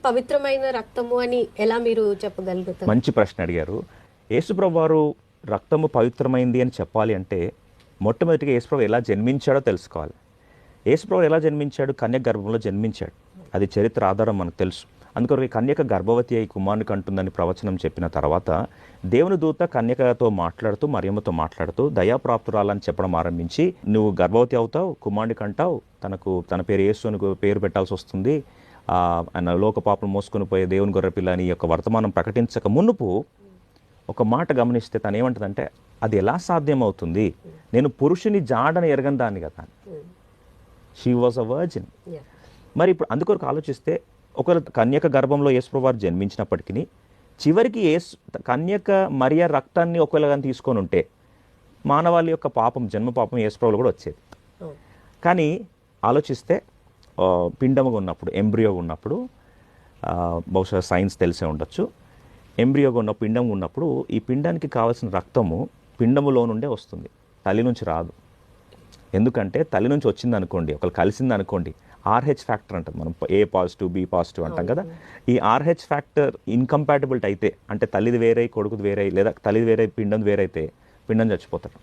పవిత్రమైన రక్తము అని ఎలా మీరు చెప్పగలుగుతారు? మంచి ప్రశ్న అడిగారు. యేసుప్రభు వారు రక్తము పవిత్రమైంది అని చెప్పాలి అంటే మొట్టమొదటిగా యేసుప్రభు ఎలా జన్మించాడో తెలుసుకోవాలి. యేసుప్రభు ఎలా జన్మించాడు? కన్యక గర్భంలో జన్మించాడు. అది చరిత్ర ఆధారం మనకు తెలుసు. అందుకొరకు కన్యక గర్భవతి అయి కుమారుని కంటుందని ప్రవచనం చెప్పిన తర్వాత దేవుని దూత కన్యకతో మాట్లాడుతూ మరియమ్మతో మాట్లాడుతూ దయాప్రాప్తురాలని చెప్పడం ఆరంభించి, నువ్వు గర్భవతి అవుతావు, కుమారుని కంటావు, తన పేరు యేసు అని పేరు పెట్టాల్సి వస్తుంది, ఆయన లోక పాపం మోసుకొని పోయే దేవుని గొర్రెపిల్ల అని యొక్క వర్తమానం ప్రకటించక మునుపు ఒక మాట గమనిస్తే తను ఏమంటుందంటే, అది ఎలా సాధ్యం అవుతుంది, నేను పురుషుని జాడని ఎరగని దాన్ని కదా. She was a virgin. మరి ఇప్పుడు అందుకొరకు ఆలోచిస్తే ఒకరు కన్యక గర్భంలో యేసుప్రభు వారు జన్మించినప్పటికీ చివరికి కన్యక మరియ రక్తాన్ని ఒకవేళ కానీ తీసుకొని ఉంటే మానవాళి యొక్క పాపం, జన్మ పాపం యేసుప్రభులో కూడా వచ్చేది. కానీ ఆలోచిస్తే పిండముగా ఉన్నప్పుడు, ఎంబ్రియోగా ఉన్నప్పుడు, బహుశా సైన్స్ తెలిసే ఉండొచ్చు, ఎంబ్రియోగా ఉన్న పిండం ఉన్నప్పుడు ఈ పిండానికి కావాల్సిన రక్తము పిండములో నుండే వస్తుంది, తల్లి నుంచి రాదు. ఎందుకంటే తల్లి నుంచి వచ్చింది అనుకోండి, ఒకరు కలిసింది అనుకోండి, RH ఫ్యాక్టర్ అంటారు మనం, A పాజిటివ్ B పాజిటివ్ అంటాం కదా. ఈ RH ఫ్యాక్టర్ ఇన్కంపాటబిలిటీ అయితే, అంటే తల్లిది వేరే కొడుకుది వేరే, లేదా తల్లిది వేరే పిండం వేరైతే పిండం చచ్చిపోతాడు.